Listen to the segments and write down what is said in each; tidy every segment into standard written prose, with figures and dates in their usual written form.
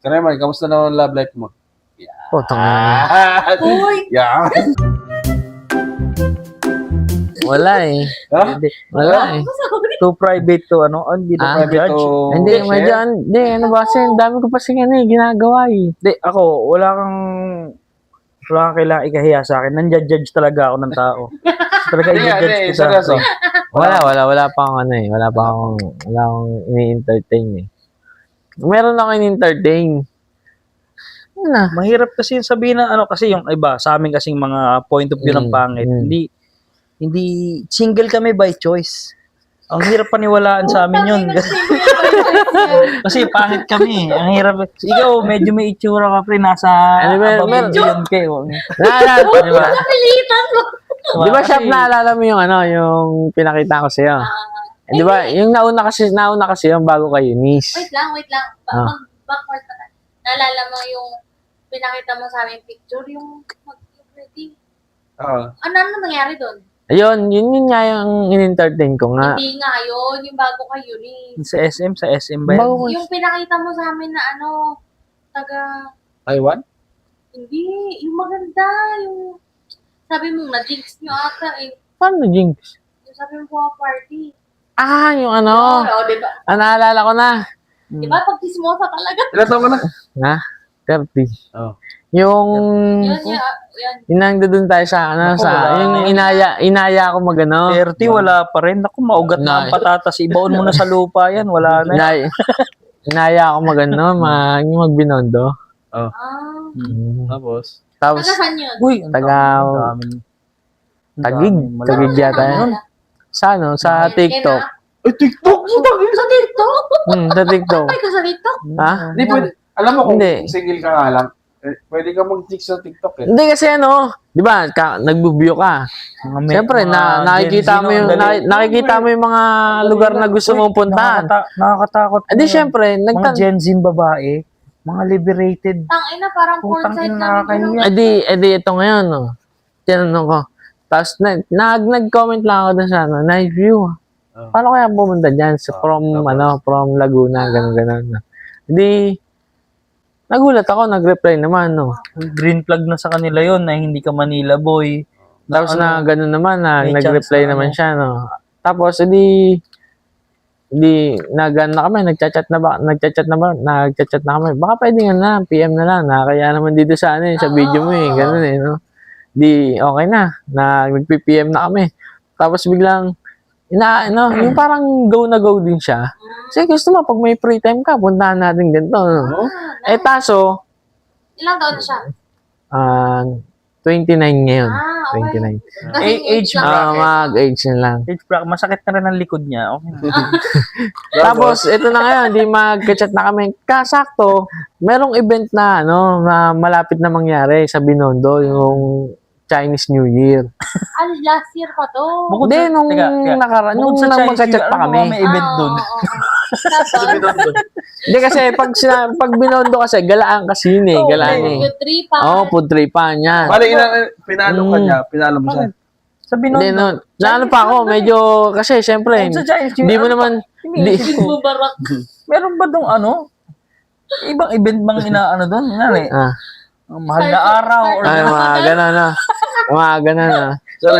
Kaya kamusta na ang love life mo? Putang ina. Uy! Yan! Wala eh. Ha? Wala eh. Too private to, ano? Hindi na Private judge. to Hindi, share? medyo, hindi, ano ba kasi, ang dami ko pa ginagawa eh. Hindi, ako, wala kang kailangan ikahiya sa akin. Nandiyan-judge talaga ako ng tao. Talaga Hindi, i-judge hindi, kita. seryoso. Wala pa akong ano eh. Wala akong ini-entertain eh. Meron ako ini-entertain. Ano na? Mahirap kasi yung sabihin na ano kasi yung iba sa amin kasing mga point of view ng pangit. Hindi single kami by choice. Ang hirap paniwalaan sa amin yun. Kasi pangit kami. Ang hirap. Ikaw medyo may itsura ka pre nasa Ano ba, above yun kayo. Naalala, di ba? Napilitan mo! Di ba, Shop, naalala mo yung ano, yung pinakita ko sa'yo? Di ba, yung nauna kasi yung bago kay Eunice. Wait lang. Backward na. Naalala mo yung pinakita mo sa amin picture, yung mag-wedding. Oo. Ano nangyari doon? Ayun, yun nga yung in-entertain ko nga. Hindi nga yun, yung bago kayo ni. Sa SM ba yan? Bago ko. Yung pinakita mo sa amin na ano, taga, Taiwan? hindi, yung maganda, yung, sabi mo, na-jinx nyo ata eh. Paano, Jinx? Yung sabi mo po, party. Ah, yung ano. Oo, diba? Naalala ko na. Diba, pag chismosa talaga. Ilan taon ka na? Na? 30. Oo. Yung... Yan. Inang doon tayo sa ano Ako, sa wala. yung inaya ko magano. 30 wala pa rin. Naku, maugat na ang patatas. Ibaon mo na sa lupa yan. Wala na. Inaya ko magano, magbinondo. Oh. Ah, Tapos? Tapos taga saan yun? Uy, ang Taga- Tagig yata yan. Sa ano, sa TikTok. Ay, TikTok! Sa TikTok? Sa TikTok. Ay, ka sa TikTok? Ha? Hindi pwede. Alam mo kung Hindi. single ka nga lang, pwede ka mag-tick sa TikTok eh. Hindi kasi ano, 'di ba? Nagbo-view ka. Siyempre nakikita mo yung nakikita mo yung mga lugar na gusto mong puntahan. Nakakatakot. Edi siyempre, Mga Gen Z babae, mga liberated. Tangina, parang porn Putang site ina, lang. nakakahiya. edi ito ngayon, no. Tinanong ko. Tapos nag-comment lang ako doon sa ano, night view. Paano kaya pumunta diyan from Laguna, ganun. Hindi nagulat ako, nag-reply naman, no. Green flag na sa kanila yon na hindi ka Manila boy. Tapos na ganun naman, may nag-reply chance na naman ano. siya, no. Tapos, nagchat-chat na kami. Baka pwede nga na, PM na lang, kaya naman dito sa ano, sa video mo eh, ganun eh, no. Okay na, nag-PM na kami. Tapos biglang, yung parang go na go din siya. Kasi gusto mo, pag may free time ka, puntahan natin ganito, no. Taso, Ilang taon na siya? 29 ngayon. Okay. 29. Kasi Age bracket. Mag-age na lang. Age bracket. Masakit na rin ang likod niya. Okay na. Tapos, ito na ngayon, hindi mag-chat na kami. Kasakto, merong event na, na malapit na mangyari sa Binondo, yung Chinese New Year. Last year pa to. Hindi, nung nakaraan, nung magka-chat pa kami. May event dun. Tapos, Hindi kasi, pag Binondo kasi, galaan kasi yun eh, galaan eh. yung three pa. Oo, food tripan yan. Bale, pinalo ka niya, pinalo mo siya. Sa Hindi, Binondo. naano pa ako, medyo, kasi syempre, Sa Chinese New hindi Year, mo naman, Hindi mo barak. Meron ba dong ano? Ibang event bang inaano doon? Ano ang mahal na araw or ay, mga ganun na. Mga ganun na.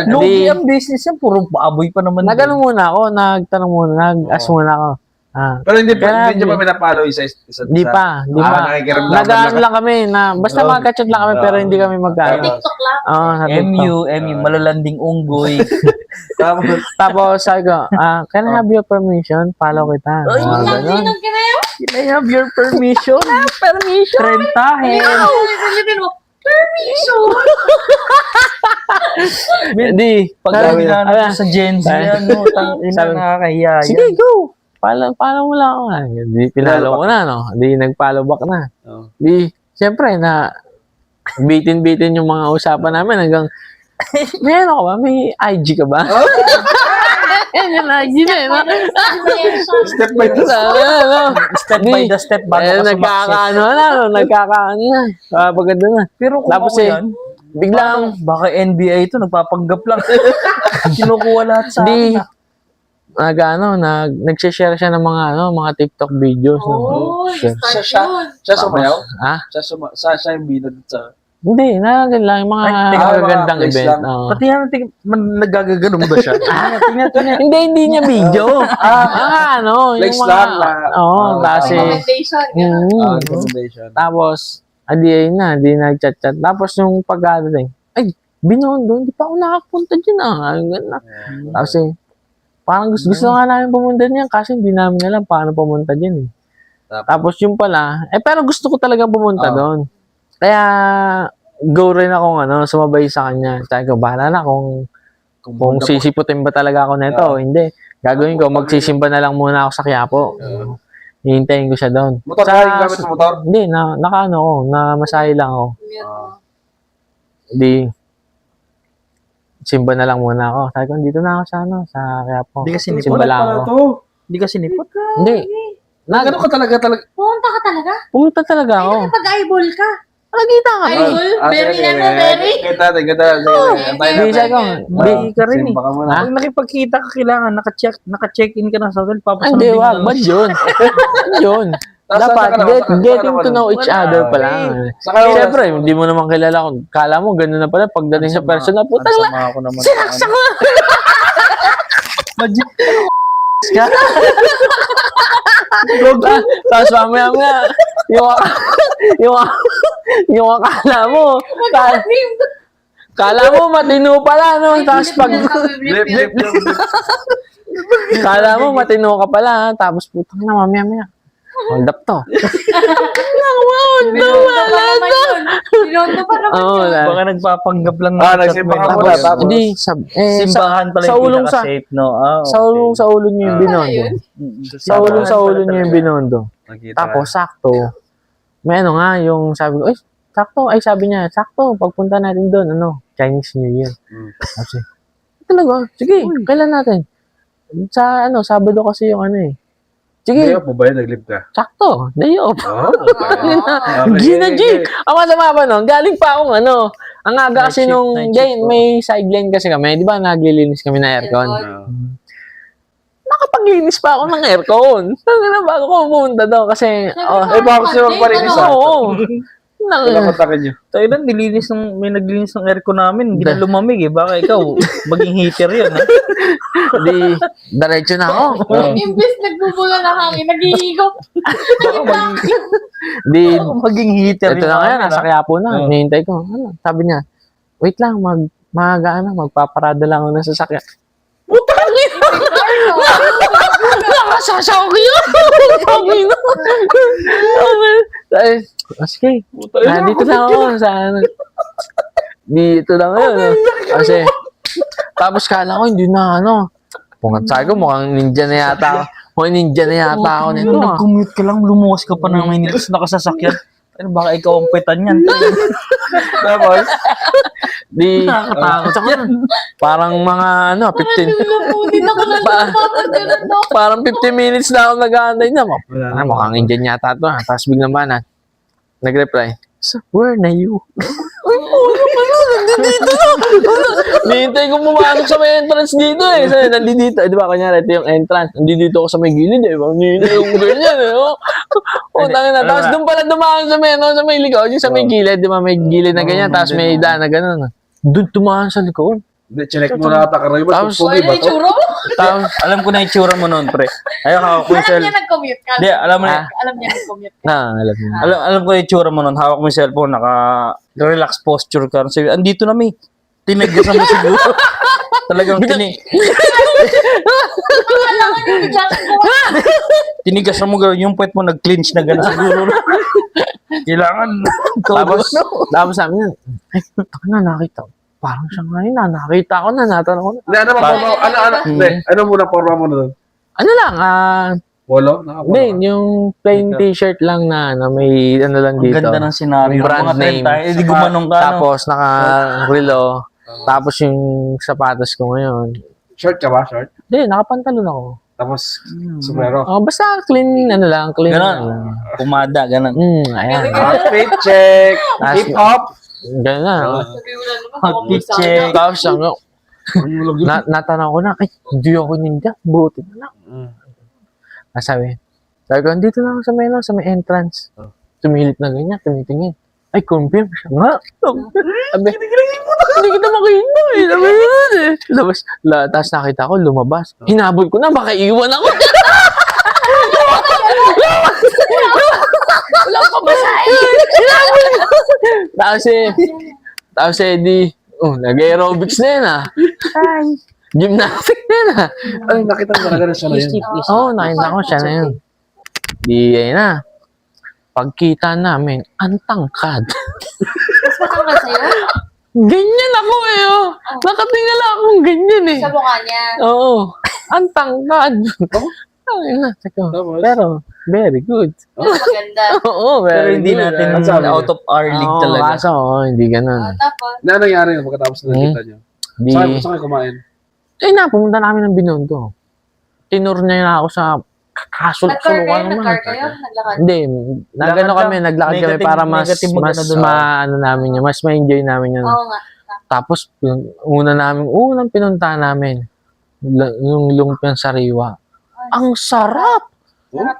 lugi ang business yan. Puro paaboy pa naman. Nagtanong muna ako, nag-ask muna ako. Pero hindi niya pa pinapalo isa. Hindi pa. Nakikiramdaman Nag-ano lang kami, basta magka-chat lang kami, pero hindi kami magkano. TikTok lang. Oo, sa TikTok. MU, malalanding unggoy. Tapos, Sabi ko, can I have your permission? Follow kita. Ay, Mga ganun. Sinong kinayo? Can I have your permission? Permission? Trentahe. Silipin mo. Permission! Hindi. Pag Ala. sa Gen Z, ano, Sabi- nakakahiya yan. Sige, go! Follow mo lang ako. Hindi, pinalo ko na, no? Hindi, nag-follow back na. Di, siyempre, bitin-bitin yung mga usapan namin hanggang, may ano ka ba? May IG ka ba? Yan yung IG na, no? step by step. Step by the step bago ka sumakses. Nagkakaano na. Paganda na. Pero kung Tapos ako yan, biglang, baka NBA ito, nagpapanggap lang. Kinukuha lahat sa di, akin. nag-share siya ng mga TikTok videos. Oh, Share. start Siya- yun. Siya sumayaw? Ha? Siya yung binod sa... Hindi, ganun lang. Yung mga Ay, magagandang mga place event. lang. Oo. Pati yan, nagagaganon ba siya? Tingnan. Hindi niya video. Flex yung lang na... kasi, Recommendation. ganun. recommendation. tapos, ayun na, di nag-chat-chat. Tapos, yung pagkadating, ay, Binondo, hindi pa ako nakapunta dyan Ganun na. Tapos, parang gusto nga namin pumunta niyan kasi hindi namin alam paano pumunta dyan Tapos, yung pala, pero gusto ko talaga pumunta doon. Kaya, go rin akong sumabay sa kanya. Sabi ko, bahala na kung sisiputin ba talaga ako nito. Hindi. Gagawin ko, magsisimba na lang muna ako sa Quiapo. Hihintayin ko siya doon. Motor ka rin gamit ng motor? Hindi, nakaano ako, namasahe lang ako. Di, simba na lang muna ako. Sabi ko, dito na ako sa Quiapo. Hindi ka sinipot? Simba lang ako. Hindi ka sinipot? Hindi. Ganun ka talaga. Pumunta ka talaga? Pumunta talaga ako. Ay, pag-eyeball ka. Nakita ka. Eyeball? Very very. Kita. Hindi, sabi ko, Hindi ka rin Simba ka muna. Ha? Pag nakipagkita ka, kailangan naka-check-in ka na sa hotel. hindi, wag. Ba't yun? yun. Dapat, getting to know each other pa lang. Siyempre, hindi mo naman kilala kung kala mo, gano'n na pala. Pagdating sa personal, putang lang. Sama ako naman. Sinaksak mo! Magic. ka. Tapos mamaya yung akala mo, kala mo matino pala, no? Tapos pag, kala mo matino ka pala, tapos putang na, mamaya. Hold up to. Binondo pa naman Oo, yun. Baka nagpapanggap lang. nagsimba ka muna, tapos. Hindi, Simbahan pala sa yung ulong pinaka-safe, no? sa ulo niyo yung binondo. Sa ulo niyo yung binondo. Tapos, sakto. May yung sabi ko, sabi niya, sakto, pagpunta natin doon, Chinese New Year. Kasi, talaga, sige, kailan natin? Sabado kasi yung Sige, Day off mo ba yun? Nag-live ka? sakto, day off. Gina G! Ang masama pa nun, galing pa akong ang aga kasi nung, may sideline kasi kami, di ba naglilinis kami ng aircon? Nakapaglinis pa ako ng aircon. Bago ko pumunta doon kasi, bago siya magpalinis oo. Pinapatakin nyo. Tayo lang, may naglinis ng aircon namin. Hindi na lumamig Baka ikaw, maging heater yun. Di, diretso na ako. Imbes nagbubuga ng hangin, naghihigop. Di, Maging heater ito na ngayon, nasa Quiapo na. Nihintay ko. Sabi niya, wait lang, magpaparada lang ako ng sasakyan. Putang ina! Nakasasawag yun! Sabi na. Sige, dito na ako. Dito na ngayon. Kasi, tapos kala ko, hindi na sabi ko, mukhang ninja na yata ako. Mukhang ninja na yata ako nito. Nag-commute ka lang, lumuwas ka pa ng Maynila sa nakasasakyan. Pero baka ikaw ang petan yan. Tapos, Di, parang mga 15. Nalamunin ako na Parang 15 minutes na ako nag-aantay na. Mukhang Indian yata ito. Tapos biglang ba nag-reply, where na you? Ay, nandito na. Nihintay ko pumasok sa may entrance dito Sabi, nandito. Di ba, kanyari, ito yung entrance. Nandito ako sa may gilid Nihintay yung ganyan tangin na. Tapos doon pala dumaan sa may likod. Yung sa may gilid, di ba, may gilid na ganyan. Tapos may daan na gano'n. Doon tumahan sa likod. chinek mo na ata karoy mo. Tapos, Pugi ba to? Tapos, Alam ko na yung tsura mo noon, pre. Ayaw, hawak mo yung Alam niya nag-commute ka. Hindi, alam mo na. Alam niya nag-commute ka. alam mo. Alam ko yung tsura mo noon. Hawak mo yung cellphone, naka-relax posture ka. Sabi, andito na, may. Tinagasan mo siguro. Talagang Alam niya biglang tinigasan mo, yung puwet mo nag-clinch na gano'n siguro. Kailangan. Tapos sabi niya, nakita ko. Parang siya ngayon nakita ko na, natanong ko na. Hindi, ano muna forma mo na doon? Polo? Polo? Hindi, yung plain t-shirt lang na may lang Ang dito. ganda ng scenario. Brand Mga name. tayo, hindi gumanong ka. Tapos naka-relo. Tapos yung sapatos ko ngayon. Short ka ba? Short? Hindi, nakapantalon ako. Tapos, sombrero. Basta clean, clean. Ganon. Pumada, ganon. Ayan. Outfit check. Tapos- Hip-hop. Ganun na. sabi mo na naman. Outfit check. Tapos Natanong ko na, ay, hindi ako ninja. Buti na lang. Sabi ko, dito na ako sa may entrance. Tumilip na ganyan, tumitingin. Ay, confirm siya nga. Sabi, hindi kita makita eh. Sabi yun eh. Tapos nakita ko, lumabas. Hinabol ko na, baka iwan ako. Wala pa basahin. Hinabol ko. Tapos di, nag-aerobics na yun ah. Gymnastic na yun ah. Ay, nakita mo talaga na siya na yun. Oo, nakita ko siya na yun. Di, ayun na. Pagkita namin, ang tangkad. Mas matangkad sa'yo? Ganyan ako eh, oh. Nakatingala akong ganyan eh. Sa mukha niya. Oo. Ang tangkad. Ayun na, sako. Pero, very good. Maganda. Oo, Pero very hindi good. natin Ang sabi niya? out of our league Oo, talaga. kaso, hindi ganun. Tapos, Na nangyari na pagkatapos na nakita niyo? Di, Saan kayo kumain? pumunta namin ng Binondo. Tinur niya na ako sa nag-car kayo? kasul-sulukan Nag-car naman. kayo? Naglakad? Hindi, nagano kami, naglakad kami Negative- para mas negative magano doon. ano namin yun, mas ma-enjoy namin yun. Oo nga. Tapos, unang pinunta namin, yung lumpiang sariwa. Ang sarap!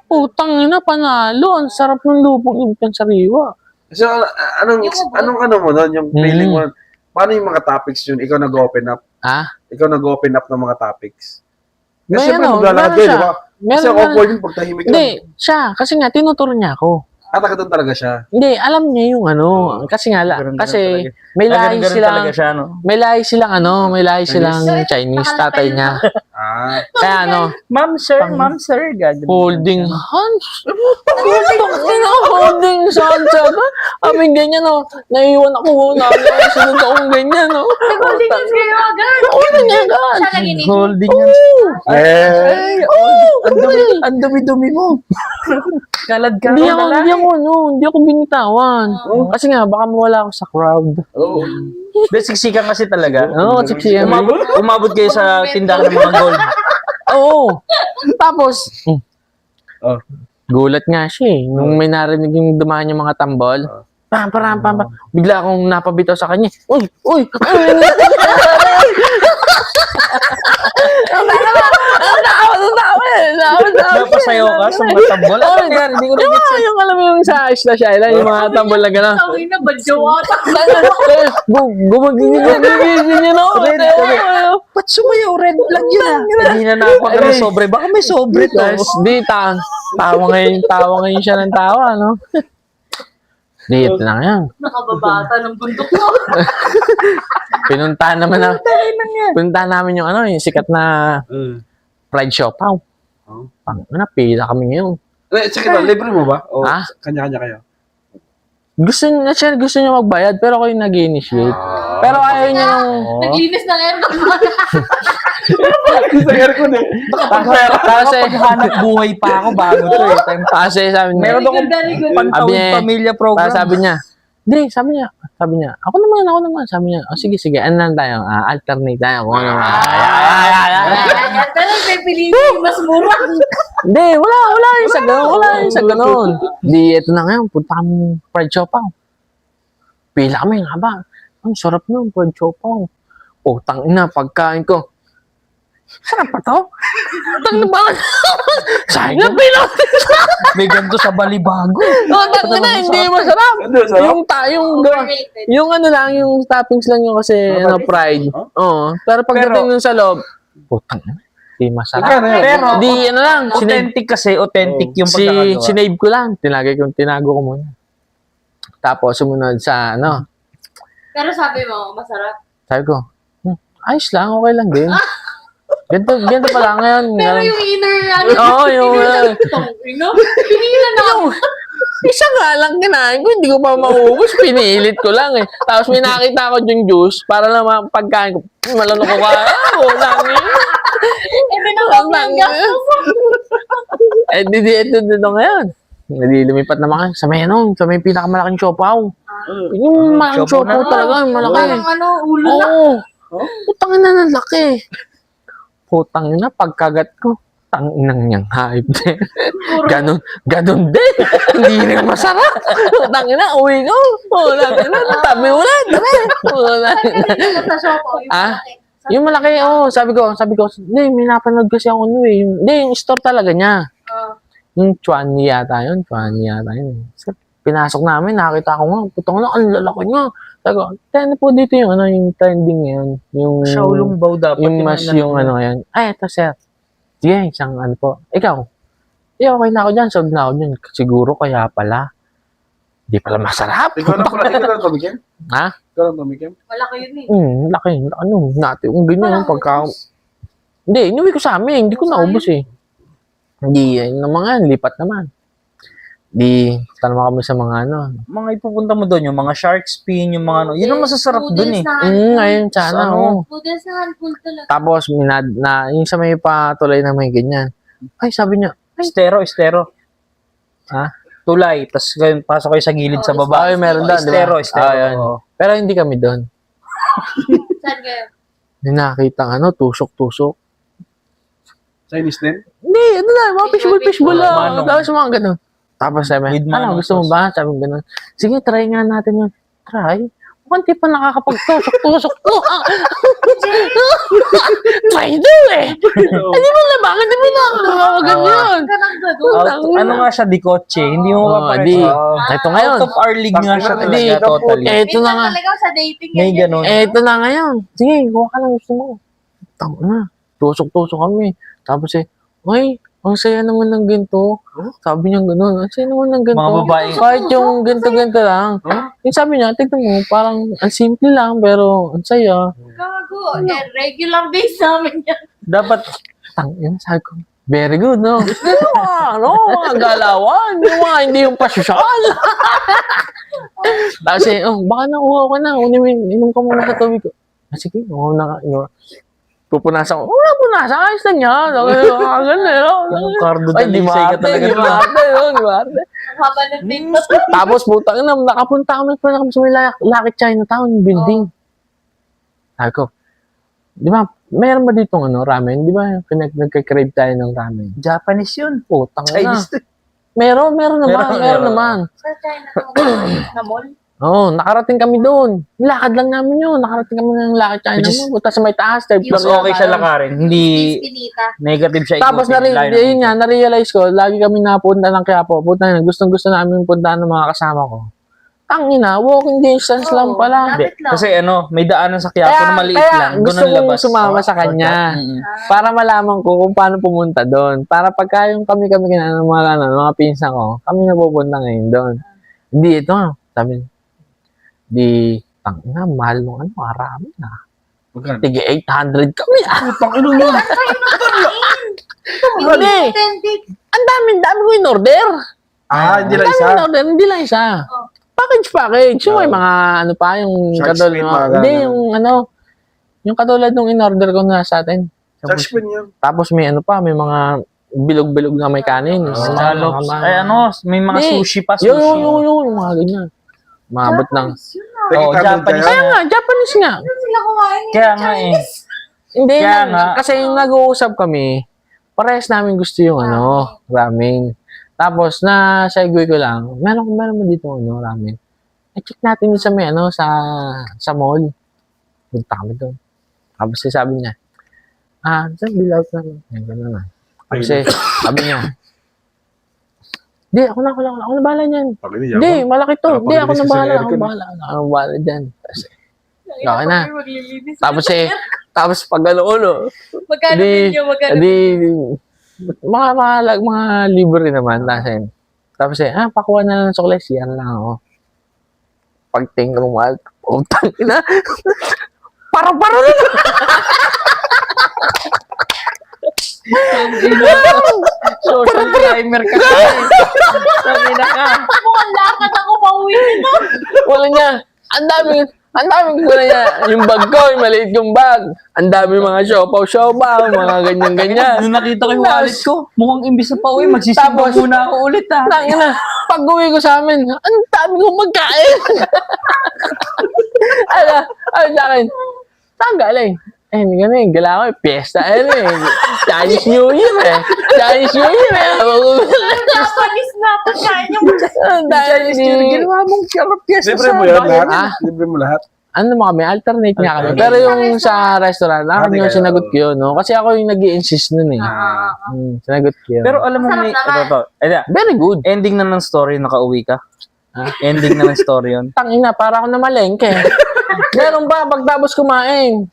Putang ina, panalo. Ang sarap ng lumpiang sariwa. So, anong mo doon? Yung feeling mo, paano yung mga topics yun? Ikaw nag-open up? Ikaw nag-open up ng mga topics? Kasi May siyempre ano, maglalakad meron kayo, siya. di ba? Kasi Meron awkward yung pag tahimik Hindi, lang. siya. Kasi nga, tinuturo niya ako. Taga doon talaga siya. Hindi, alam niya yung ano. Kasi nga, Ganun kasi talaga. may lahi Ganun silang, talaga siya, no? may lahi silang Chinese, tatay niya. Kaya ano, Ma'am sir, gagawin. holding hands. Holding hands. Aming ganyan, no. Naiiwan ako, sunod akong ganyan, no. Holding hands kayo agad. Holding niya agad. Siya naginig. Holding hands. Ang dumi-dumi mo. Kalad ka. Hindi ako binitawan. Kasi nga, baka mawala ako sa crowd. Oo. Siksikan kasi talaga. Oo, siksikan. Umabot kayo sa tindahan ng mga gold. Oo. Tapos, Oh. gulat nga siya eh. Nung may narinig yung dumaan yung mga tambol, pam. Bigla akong napabitaw sa kanya. Uy! Napasayaw ka sa mga tambol. Ano nangyari? Hindi ko rin gets. Yung alam mo yung sa Isla Shaila, yung mga tambol na gano'n. Tawin na, badyo ata. Gumagigil yun ako. Ba't sumayaw? Red flag yun ah. Hindi na nakapag ng sobre. Baka may sobre to. Tapos, tawa ngayon siya ng tawa, no? Di, ito na yan. Nakababata ng bundok mo. Pinuntahan namin yung ano, yung sikat na fried siopaw. Pila kami ngayon. Sige ba, libre mo ba? O kanya-kanya kayo? Gusto niya magbayad, pero ako yung nag-initiate. Pero ayaw niya nung... Naglinis ng aircon mo. Sa aircon eh. Kasi, Hanap buhay pa ako bago to eh. kasi sabi niya, Meron akong Very good. pantawid Sabi- pamilya program. sabi niya, sabi niya, ako naman. Sabi niya, sige, ano lang tayo, alternate tayo kung ano. Pero pipiliin yung mas mura. Hindi, wala yung sa ganun. Di, ito na ngayon, punta kami fried siopaw. Pila kami, nga ba? Ang sarap nun, fried siopaw. Tangina, pagkain ko. Sarap pa to? Tangina ba? Sayang na pila. May ganito sa Balibago. Tangina, hindi masarap. Yung ano lang, yung toppings lang yung kasi, fried. Oo. Pero pagdating nun sa loob, putang ina, hindi masarap. Pero, Di, ano lang, authentic kasi, authentic yung pagkakagawa. sinave ko lang. Tinago ko muna. Tapos, sumunod sa, Pero sabi mo, masarap. sabi ko, ayos lang, okay lang din. Ganito pala ngayon. Pero yung inner, Oo, yung... Pinilan na ako. Isa nga lang kinain ko, hindi ko pa maubos. Pinilit ko lang eh. Tapos may nakita ko yung juice para naman pagkain ko, malalo ko ka. Lang yun. Binabang ng gastos. Dito ngayon. Lumipat naman kayo. Sa may pinakamalaking siopaw. Yung malaking siopaw talaga, yung malaki. Parang ulo na. Oo. Putang ina ng laki. Putang ina, pagkagat ko. Tanginang niyang hype din. Ganon din. Hindi rin masarap. Putang ina, uwi ko. Tabi ulit. Sa shop, yung malaki. Yung malaki, sabi ko, hindi, may napanood kasi ako hindi, yung store talaga niya. Yung Chuan yata yun. So, pinasok namin, nakita ko nga, putang na, ang lalaki nga. Sabi ko, ano po dito yung, yung trending ngayon. Yung, Shaolong Bao dapat. yung mas yung ngayon. Ay, ito sir. Sige, isang ano po. Ikaw, okay na ako dyan, sold na ako dyan. Siguro kaya pala, di pala masarap. Ikaw lang tumikim? Ha? Ikaw lang tumikim? Wala kayo yun Laki. Ano, natin. Kung ganyan, pagka... Hindi, inuwi ko sa amin. Hindi ko naubos eh. Hindi, mga lipat naman. Di, tanong kami sa mga Mga ipupunta mo doon, yung mga shark spin, yung mga yun ang masasarap doon eh. Ngayon, sana, Noodles na handful talaga. Tapos, yung sa may patuloy na may ganyan. Ay, sabi niya, Estero. Ha? Tulay, tapos pasok kayo sa gilid sa baba. Ay, meron doon, Estero. Ayun. Pero hindi kami doon. Saan kayo? May nakita tusok-tusok. Chinese din? Hindi, mga fishball lang. Manong. Tapos mga ganun. Tapos sabi, With manong gusto mo sauce. ba? Sabi ganun. Sige, try nga natin yun. Try? Mukhang di pa nakakapag-tusok-tusok to. Try daw eh. Hindi mo na, bakit di mo nakakaganyan? Ka nang gano'n. Ano nga siya, di kotse. Hindi mo mapapakita. Ito ngayon. Out of our league nga siya talaga, Hindi. totally. Ito na nga. talaga sa dating May ganun. Ito na ngayon. Sige, kuha ka lang gusto mo. Tama na. Tusok-tusok kami. Tapos ay, ang saya naman ng ganito. Sabi niya gano'n, ang saya naman ng ganito. Mga babae. Kahit yung ganito-ganito lang. Yung sabi niya, tignan mo, parang ang simple lang, pero ang saya. Gago. Regular base namin yan. Dapat, Tangin, sabi ko, very good, no? Ang galawan. Yung mga hindi yung pasyal. Tapos baka nauhaw ka na. Inom ka muna sa tubig ko. Sige, pupunasan ko. Pupunasan. Ayos lang yan. yung Cardo Ay, di Dalisay ka marte. talaga. Di marte. Ang haba ng date na to. Tapos, putang ina, nakapunta kami sa may Lucky Chinatown building. Sabi ko, di ba, mayroon ba dito ramen? Di ba, nagka-crave tayo ng ramen? Japanese yun. Putang ina. Chinese. Meron naman. Sa China na mall. Oo, nakarating kami doon. Lakad lang namin yun. Nakarating kami ng Lucky Chinatown. Punta sa may taas. Mas okay siya lakarin. Hindi Pinita. negative siya. Tapos na-realize ko, lagi kami napunta ng Quiapo. Gustong-gusto namin punta ng mga kasama ko. Tangina, walking distance lang pala. Lapit lang. Kasi may daanan sa Quiapo na maliit lang. Gusto Doon ang kong labas. sumama sa kanya. Para malaman ko kung paano pumunta doon. Para pagka yung kami ng mga pinsan ko, kami napupunta ngayon doon. Hindi ito, sabi tangina, mahal nung marami na. Magkano? Tige 800 kami Putang ino mo! Hindi. Ang dami ko in order. Hindi lang isa. Hindi lang isa. Package. So, may mga pa, yung Shark katulad spin, ng mga hindi, ganun. yung katulad nung in-order ko na sa atin. Shark spin yun. Tapos may may mga bilog-bilog na may kanin. Scallops. Ay may mga Hindi. sushi pa. Yung mga ganyan. Maabot ng... Japanese. Kaya nga, Japanese nga. Sila kumain. Kaya nga Hindi, Kaya nga. kasi yung nag-uusap kami, parehas namin gusto yung ramen. Tapos, na-segue ko lang, meron mo dito ramen. I-check natin sa may, sa mall. Punta kami doon. Tapos, sabi niya, saan bilaw na? Gano'n na. Tapos, sabi niya, hindi, ako na bahala niyan. Hindi, malaki to. Hindi, ako na bahala dyan. Okay na. Tapos pag Magkano video? mga libre naman. Tapos pakuha na lang ng sukles. Yan lang ako. Pagtingin ko mahal, utang ina. Parang na. social climber ka. Sabi na ka. Mukhang lakad ako pauwi nito. Wala niya. Ang daming wala niya. Yung bag ko, yung maliit yung bag. Ang dami mga siopaw, mga ganyan-ganyan. Nung nakita ko yung wallet ko, mukhang imbis na pauwi, magsisimba Tapos, muna ako ulit Tangina, pag-uwi ko sa amin, ang dami kong magkain. Ano sa akin? Saan galing? Hindi ganun, gala ko, piyesta, Chinese New Year, Japanese na pagkain yung Chinese New Year. Ginawa mong piyesta Libre mo yun lahat? Libre mo lahat? ano mo kami, alternate nga kami. Pero yung sa restaurant, akin yung sinagot ko yun, no? Kasi ako yung nag-i-insist nun eh. Sinagot ko yun. Pero alam mo, may, Very good. ending na ng story, nakauwi ka. Ending na ng story yun. Tangina, para ako na malengke. Meron ba, pagtapos kumain,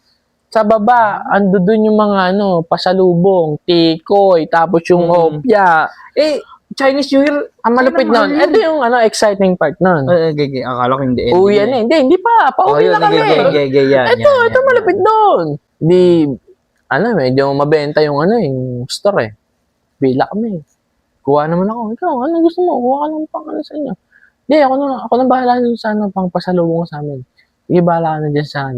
sa baba, ando dun yung mga pasalubong, tikoy, tapos yung opya. Chinese New Year, Ang malupit nun. Ito yung exciting part nun. akala ko hindi ending. Uwi yan eh. Hindi pa. Pauwi na kami. Ito malupit doon. Di, medyo mabenta yung yung store eh. Bila kami. Kuha naman ako. Ikaw, ano gusto mo? Kuha ka ng pang sa inyo. Hindi, ako na bahala dun sa pang pasalubong sa amin. Sige, bahala ka na dyan sa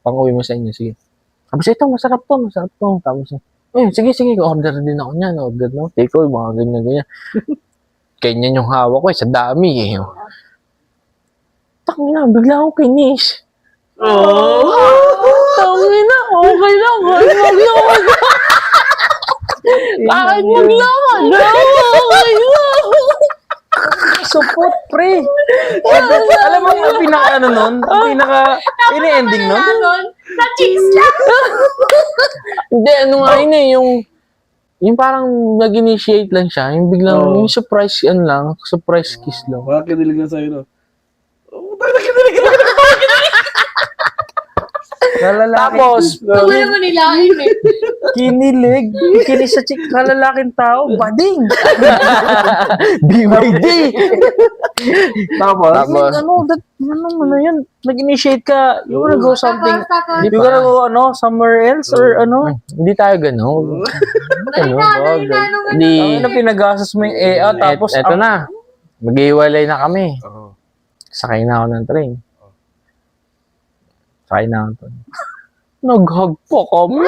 pang-uwi mo sa inyo. Sige. Tapos ito, masarap to. Tapos, sige, order din ako niyan. Order na. Take all, mga ganyan. Ganyan yung hawak ko sa dami eh. Tangina, bigla akong kinis. Tangina, okay lang. Kahit maglakad. Okay lang. Support, pre. Alam mo yung pinaka nun? Ini-ending nun? Na chicks lang. Hindi, yung parang nag-initiate lang siya, yung biglang, yung surprise, surprise kiss lang. Baka kinilig na sa'yo, no? Tapos, Huwag naman nilain eh. Kinilig. Kinis sa chick. Kalalaking tao. Bading. BYD! Tapos, Ano yan? Nag-initiate ka. You wanna go something. Tapos. You wanna go, somewhere else or Hindi tayo gano'n. Hindi. Ano pinagastos mo yung tapos. Eto na. Mag-iwalay na kami. Sakay na ako ng train. Nag-hug po kami.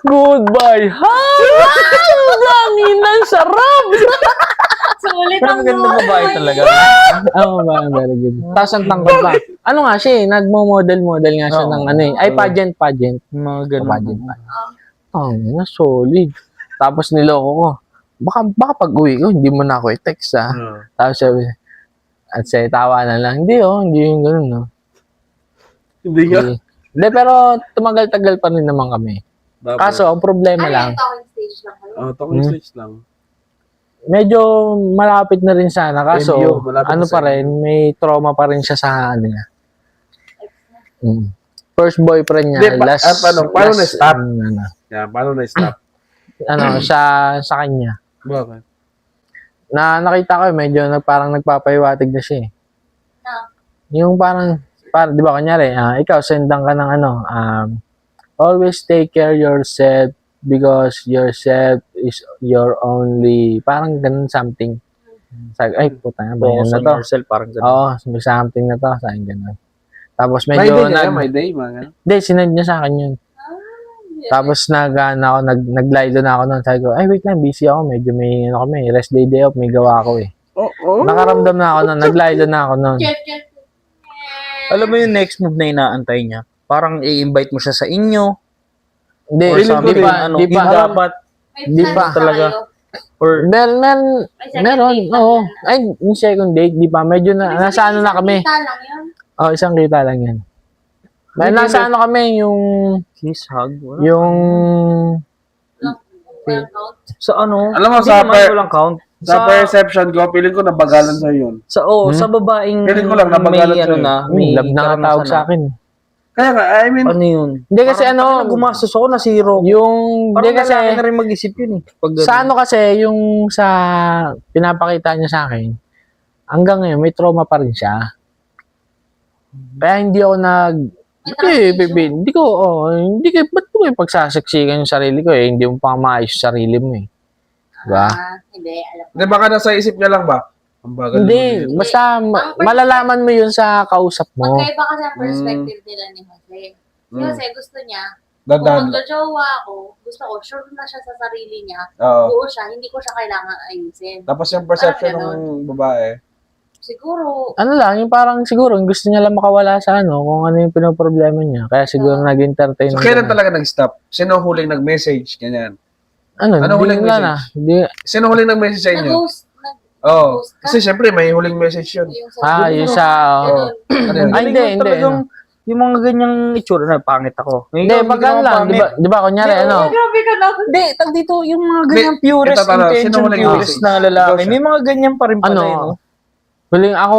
Goodbye. Langinan, sarap. Sulit Pero ang maganda babae talaga. Oo, very good. Tapos ang tangkad pa. Ano nga siya nagmo-model nga siya ng pageant. Mga ganun. Na solid. Tapos niloko ko. Baka pag uwi ko, hindi mo na ako i-text Tapos sabi, at tawa na lang. Hindi yung ganun, no? hindi ka. Hindi, pero tumagal-tagal pa rin naman kami. Kaso, ang problema lang, talking stage lang kayo. Talking stage lang. medyo malapit na rin sana. Kaso, MU, malapit na pa sa rin, may trauma pa rin siya sa niya. First boyfriend niya, Hindi, paano na-stop? Paano na-stop? Sa kanya. Bakit? Nakita ko, medyo parang nagpapahiwatig na siya eh. Yung parang di ba kunyari, ikaw, sendan ka ng always take care yourself because yourself is your only, parang ganun something. Sabi, ay, puta nga, ba yan na to? Yourself, parang ganun. Oo, may something na to, sabi ganun. Tapos medyo, may day, mga ganun. Hindi, sinend niya sa akin yun. Tapos nag-lido na ako noon. Sabi ko, ay wait lang, busy ako. Medyo may rest day off, may gawa ako eh. Nakaramdam na ako noon, nag-lido na ako noon. Alam mo yung next move na inaantay niya? Parang i-invite mo siya sa inyo. Hindi, Or di pa. dapat. Di pa talaga. Or meron, oo. Ay, yung second date, di pa. Medyo nasa na kami. Kita lang yun. Isang kita lang yan. Nasa kami, yung kiss, hug, wala. Yung Sa alam mo, hindi naman walang count. Sa perception ko, feeling ko nabagalan sa yun. Sa babaeng Feeling ko lang, nabagalan may sa'yo. may love na tawag sa akin. Kaya nga, I mean, Ano yun? Hindi kasi Parang gumastos ako na zero. yung Parang hindi kasi lalaki na rin mag-isip yun eh. Pag sa kasi yung sa pinapakita niya sa akin, hanggang ngayon may trauma pa rin siya. Kaya hindi ako hindi ko, ba't ko yung pagsasaksikan yung sarili ko eh, hindi mo pa maayos yung sarili mo eh. Diba? Hindi, alam ko. di baka nasa isip niya lang ba? Ang bagal Hindi, naman yun. basta malalaman mo yun sa kausap mo. Magkaiba kasi ang perspective nila ni Jose. Si Jose gusto niya, kung Dadan. magjojowa ako, gusto ko, sure na siya sa sarili niya, Oo. buo siya, hindi ko siya kailangan ayusin. Tapos yung perception Parang ng babae. Siguro, Ano lang, yung parang siguro, yung gusto niya lang makawala sa kung ano yung pinoproblema niya. Kaya siguro nag-entertain. So, kailan talaga nag-stop? Sino huling nag-message? Ganyan. Ano huling huling na. Sino huling nag-message sa inyo? nag-ghost, Oo. Kasi syempre, may huling message yun. Yung sa... Oo. Ano yun? Ay, hindi. Talagang, yung mga ganyang itsura na, pangit ako. Ngayon, Hindi, ikaw, pag ano ka lang, pangit. di ba, kunyari, ano, Grabe ka na. Hindi, tag dito, yung mga ganyang purest ito, tara, intention, sino huling purest message? na lalaki. Ikaw siya. May mga ganyan pa rin pala, Ano? eh, no?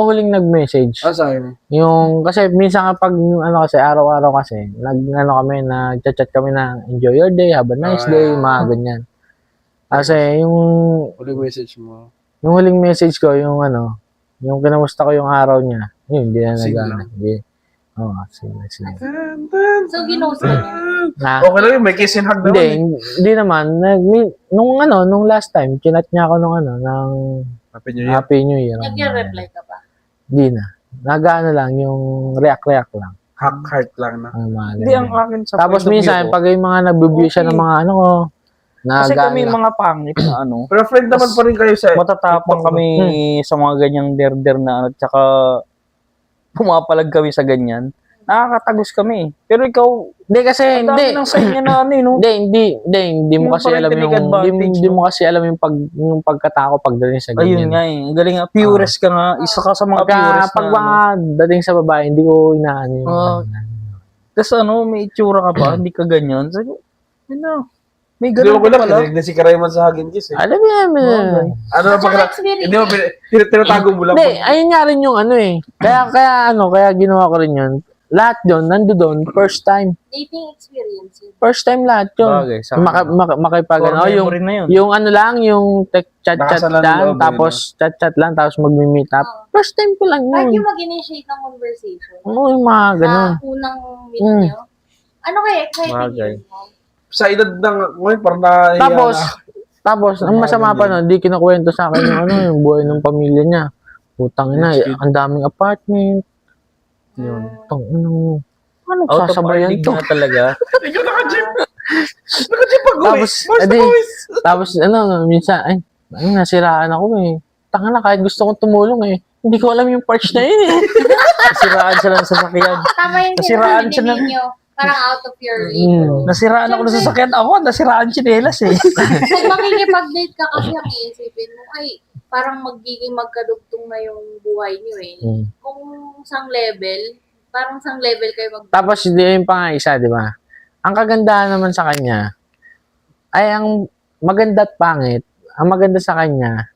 huling nag-message. Ah, sa akin. Yung, kasi minsan kapag, ano kasi, araw-araw kasi, nag-chat kami na, enjoy your day, have a nice day, mga ganyan. Kasi, Huling message mo. yung huling message ko, yung ano, yung kinamusta ko yung araw niya, yun, hindi na Sige nag-ano. lang. Hindi. Oo, sige. So, ginost ka niya. Na, Okay lang yun, may kiss and hug naman. hindi naman. Nung last time, chinat niya ako ng Happy New Year. Happy New Year. Nag-reply ka ba? Hindi na. Nag-ano lang, yung react lang. Hack heart lang na. Ang mga Hindi, ang ganyan. akin sa Tapos point of view minsan, ko, pag yung mga nabibigay siya ng mga ano ko, kasi nag-ano kami lang. mga pangit na ano, Pero friend naman pa rin kayo sa... matatapang kami sa mga ganyang derder na ano, tsaka pumapalag kami sa ganyan. Nakakatagos kami. Pero ikaw, Hindi kasi, ang dami ng sign niya na ano, eh, no? hindi mo Yung kasi alam parental yung, advantage, hindi no? mo kasi alam yung pagkatao pagdating sa ganyan. Ayun nga eh. Ang galing nga. Purest ka nga. Isa ka sa mga purest Pag na mga dating sa babae, hindi ko inaano yung Tapos ano, may itsura ka pa, hindi ka ganyan. Sabi ko, ano, may Hindi ganun mo ka pala, pala. kinilig na si Karayman sa Hagin Kiss eh. Alam mo yan, Ano na pag... experience. Hindi mo, tinatago mo lang. Hindi, ayun nga rin yung ano eh. Kaya ginawa ko rin yun. Lahat yun, nando doon, first time. Dating experience yun. First time lahat yun. Bagay, sa Makipag, ano, yung, rin na yun. yung ano lang, yung chat Nakasalan ng lang, loob, tapos chat lang, tapos mag-meet up. First time ko lang Kahit yun. yung mag-initiate ng conversation. Oo, yung mga ganun. Sa unang meet nyo. Ano kaya exciting Bagay. yun? Sa edad ng... Ngayon, parang nahiya Tapos, ang masama pa nun, di kinukwento sa akin yung ano, yung buhay ng pamilya niya. Putang ina, ang daming apartment. Yun. Tang ano Out of our sasabayan league to. na talaga. Ikaw naka-jeep. Naka-jeep pag uwi. Tapos, tapos ano, minsan, nasiraan ako eh. Tanga na, kahit gusto kong tumulong eh. Hindi ko alam yung parts na yun eh. Nasiraan siya ng sasakyan. Tama yung Nasiraan siya sinabi ninyo. Parang out of your league. Nasiraan ako ng sasakyan. Ako, nasiraan chinelas eh. Kung makikipag-date ka kasi ang iisipin mo, ay, parang magiging magkadugtong na yung buhay niyo eh. Kung isang level, parang isang level kayo Tapos, hindi yung pa nga isa, di ba? Ang kagandahan naman sa kanya, ay ang maganda at pangit, ang maganda sa kanya,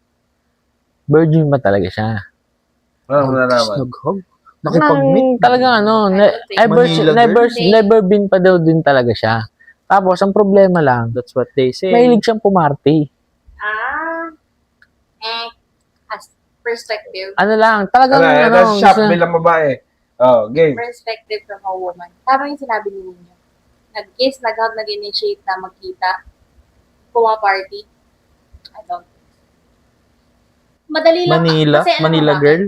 virgin ba talaga siya? Ano na naman? Nag-hug. Nakipag-meet. Talagang ano, Manila never been pa daw din talaga siya. Tapos, ang problema lang, That's what they say. mahilig siyang pumarty. as perspective. Ano lang, talagang Ano, ano, shop bilang babae. Oh, game. Perspective from a woman. Tama yung sinabi niyo ninyo. Nag-kiss, nag-hug, nag-initiate na magkita. Puma-party. I don't think so. Madali lang. Manila? Kasi ano Manila ba, girl?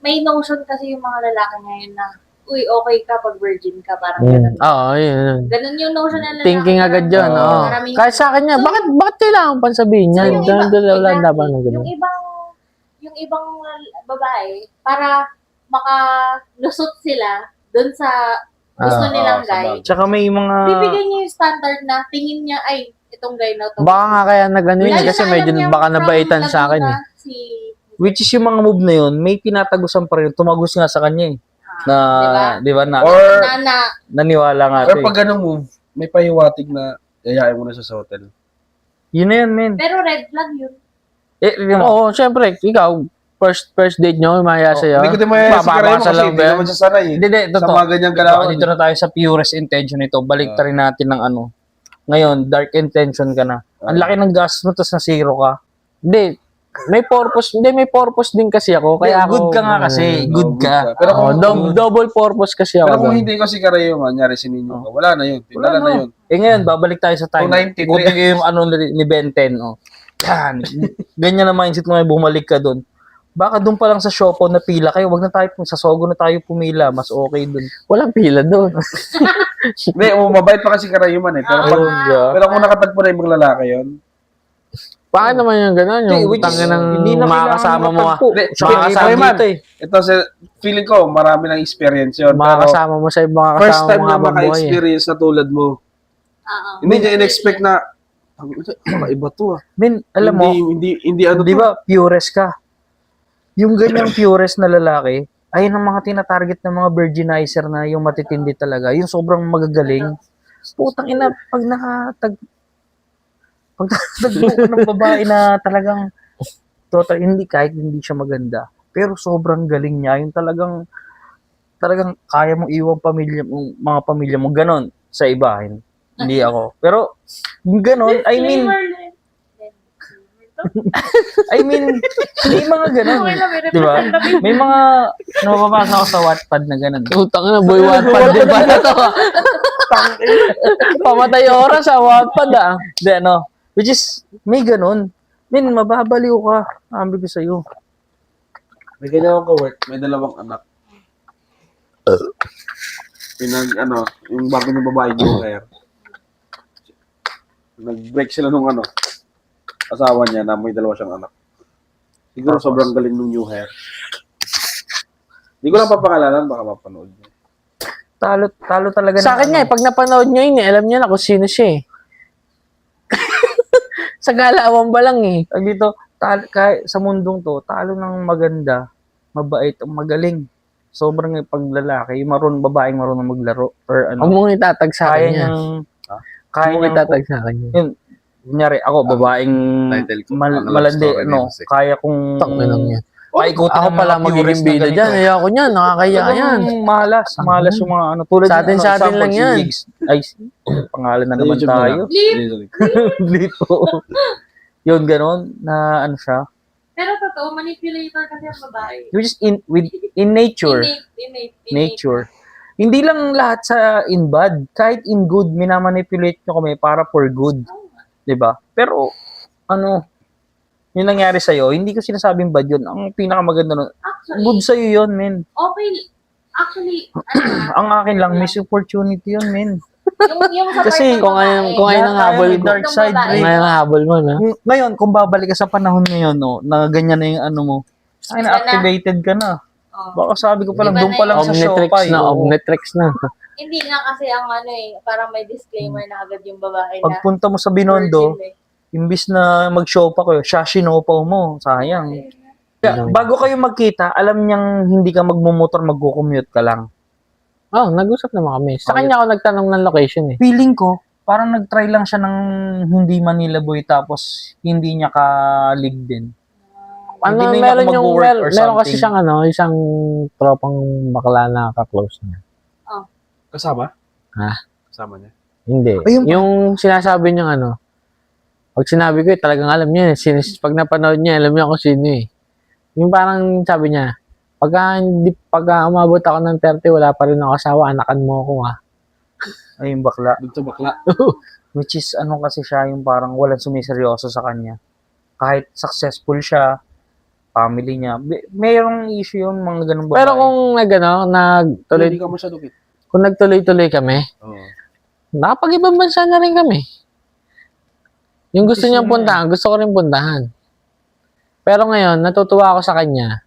May notion kasi yung mga lalaki ngayon na, uy, okay ka pag virgin ka. Parang ganun. Oo, yun. Ganun yung notion na lalaki. Thinking agad yun, Oo. oo. Maraming- Kahit sa akin niya, So, bakit kailangan pang sabihin niya? yung iba- Wala exactly. dapat ng ganun. yung ibang babae, para makalusot sila dun sa gusto nilang guy, Tsaka may mga... bibigyan niya yung standard na tingin niya, ay, itong guy na to. Baka nga kaya nag-ano yun, Lalo kasi na medyo alam niya baka from nabaitan sa akin eh. Laguna, Si, Which is yung mga move na yun, may tinatagusan pa rin. Tumagos nga sa kanya eh. Na, di ba, na, Or, naniwala nga or ito pag ganun move, may pahiwatig na yayain mo na siya sa hotel. Yun na yun, men. pero red flag yun. Oo, syempre, ikaw, first date nyo, maya sa'yo. Hindi ko din maya si Karayman Babasa kasi lang hindi ba? naman siya sanay eh. Hindi, Sa totoo. mga ganyang galawan. Dito na tayo sa purest intention nito. Balik rin natin ng ano. Ngayon, dark intention ka na. Ang laki ng gas mo, tapos na zero ka. Hindi, may purpose din kasi ako. Kaya good ako, ka nga kasi. Good ka. Pero Oo, kung, double purpose kasi ako. pero kung doon. hindi ko si Karayman, nyari si Ninyo ka, wala na yun. Pinala na yun. Eh ngayon, babalik tayo sa time. 293. Ikutin ko yung ano ni Ben 10. Oh. Yan. Ganyan na mindset mo, bumalik ka doon. Baka doon pa lang sa Shoppo na pila kayo. Wag na tayo, sa Sogo na tayo pumila. Mas okay doon. Walang pila doon. Hindi, mabait pa kasi Karayman eh. Pero kung nakatagpo na yung mga lalaki yun, Paano naman yung gano'n? Yung Which is, tangin ng hindi na makakasama mo nga. Hindi, Makakasama Karayman, dito eh. ito, feeling ko, marami ng experience yun. Pero Makakasama mo sa ibang first kasama time mo na habang buhay. maka-experience na tulad mo. Oo. Hindi niya in-expect na Kakaiba to ah. Men, alam mo, Hindi ano di to. ba, purest ka? Yung ganyang purest na lalaki, ayun ang mga tinatarget ng mga virginizer na yung matitindi talaga. Yung sobrang magagaling. Putang ina, pag nakatagpo ka ng babae na talagang total, kahit hindi siya maganda, pero sobrang galing niya. Yung talagang kaya mong iwan pamilya mo, mga pamilya mo, ganon sa iba. Hindi ako. Pero, yung ganon, may mga ganon. Di ba? May mga napapasa ako sa Wattpad na ganon. Utang na, boy Wattpad din ba na to? Pamatay oras sa Wattpad ah. Di ano, which is, may ganon. Min, mababaliw ka. Sabi ko sa'yo. May ganyan ako work, may dalawang anak. Yung bago ng babae yung hair. Nag-break sila nung asawa niya na may dalawa siyang anak. Siguro sobrang galing nung new hair. Hindi ko lang papakalalan, baka mapanood niyo. Talo talaga Sa akin nga, pag napanood nyo yun, alam niya na kung sino siya eh. Sa galawan ba lang eh. Dito, kahit sa mundong to, talo ng maganda, mabait, magaling. Sobrang paglalaki, yung babaeng marunong maglaro or Huwag mong itatag sa akin yan. Kaya Huwag mong niyang, itatag sa akin yan. yun, kunyari ako, babaeng title ko, malandi, kaya kong Takme lang yan. paikutin Ako ng pala mga magiging viewers na bida ganito. dyan. Ayoko niyan. Nakakaya yan. Malas yung mga tulad Sa atin, ng, sa atin lang yan. Pangalan na Sa naman YouTube tayo. na Lito. Yun, ganon, na ano siya. Pero totoo, manipulator kasi ang babae. Which is in nature. Innate. Nature. Hindi lang lahat sa in bad. Kahit in good, minamanipulate nyo kami para for good. Diba? Pero, yung nangyari sa'yo, hindi ko sinasabing bad yun. Ang pinakamaganda nun, Actually, good sa'yo yun, men. okay. Actually, Ang akin lang, miss opportunity yun, men. yung sa Kasi part ng kung babae, kung ayun ang Lahat tayo habol may mo. dark side, Ng babae. Kung ayun ang habol mo, no? Ngayon, kung babalik ka sa panahon ngayon, no, na ganyan na yung ano mo, ay, Iba na. na-activated ka na. Oh. Baka sabi ko pa lang, Iba doon na pa lang sa Omnitrix Shopee. na, oo. Omnitrix na. Hindi nga kasi ang parang may disclaimer na agad yung babae na Pagpunta mo sa Binondo, virgin eh. imbis na mag-shopa ko, siya sinopaw mo. Sayang. Kaya, bago kayo magkita, alam niyang hindi ka magmumotor, magkukommute ka lang. Oh, nag-usap naman kami. Sa kanya ako nagtanong ng location eh. Feeling ko, parang nag-try lang siya ng hindi Manila boy tapos hindi niya ka-live din. Hindi na niya Meron ako yung, mag-work or meron kasi something. siyang isang tropang bakla na ka-close niya. Kasama? Ha? Kasama niya. Hindi. Ayun pa. Yung sinasabi niyang pag sinabi ko talagang alam niya. Pag napanood niya, alam niya kung sino eh. Yung parang sabi niya, pagka umabot ako ng 30, wala pa rin ako asawa, anakan mo ako ha. Ayun bakla. Doon sa bakla. Which is kasi siya yung parang walang sumiseryoso sa kanya. Kahit successful siya, family niya, mayroong issue yung mga ganun babae. Pero kung Hindi ka masyado kit. kung nagtuloy-tuloy kami, Oo. nakapag-ibang bansa na rin kami. Yung gusto Gusto niyang niya. puntahan, gusto ko rin puntahan. Pero ngayon, natutuwa ako sa kanya.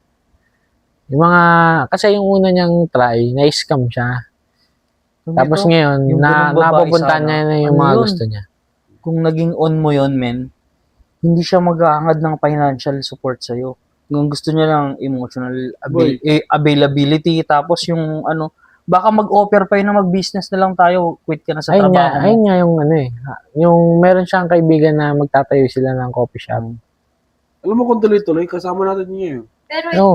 Kasi yung una niyang try, na-scam siya. Tapos ngayon, yung ganung babae napupunta sana. niya na yung Ano mga yun? gusto niya. Kung naging on mo yon men, hindi siya mag-aangad ng financial support sa'yo. Kung gusto niya lang emotional availability, tapos yung baka mag-offer pa yun na mag-business na lang tayo, quit ka na sa trabaho mo. Ayun niya yung yung meron siyang kaibigan na magtatayo sila ng coffee shop. Alam mo kung tuloy-tuloy, kasama natin niya yun. Pero Oh.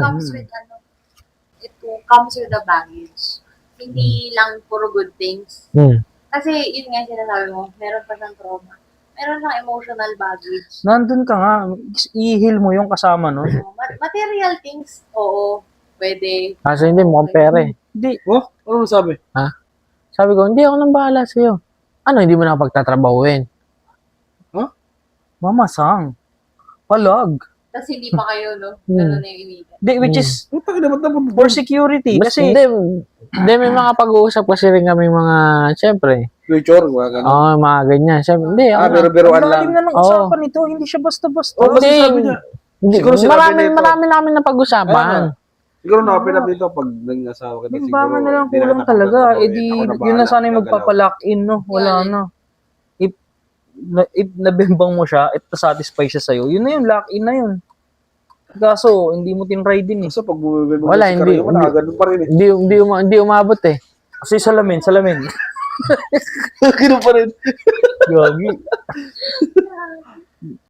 it comes with the baggage. Hindi lang puro good things. Kasi yun nga yung sinasabi mo, meron pa siyang trauma. Meron siyang emotional baggage. Nandun ka nga, i-heal mo yung kasama nun. Material things, oo, pwede. Kaso hindi, mukhang pera eh. Hindi, Oh, ano sabi? Sabi ko, hindi ako nang bahala sa'yo. Hindi mo na pagtatrabahuin? mamasang. Palag. Tapos hindi pa kayo, no? Ganun na yung inigan. Di, which is, Putang ina, ba't naman for security. Kasi, Hindi, may mga pag-uusap kasi rin kami syempre. future, mga gano'n. Oo, mga ganyan. Syempre, hindi, ako Biro-biroan ang lang. lalim na ng usapan nito, hindi siya basta-basta. Oo, kasi Hindi. sabi niya, hindi, siguro sinabi nito. marami namin na pag-usapan. siguro na dito pag naging asawa kita, siguro. Limbangan na lang hindi kulang na kita talaga. pagbabawiin. Eh di, Ako na yun bahala, na sana yung gagalaw. magpapalock in, no? Wala Yeah. na. if nabembang mo siya, if satisfy siya sa'yo, yun na yun, lock in na yun. Kaso, hindi mo tinry din eh. So, pag bumibig mo Wala, si hindi. Karyo, wala, ganun pa rin eh. Hindi umabot eh. Kasi salamin. Ganun pa rin. Gagi.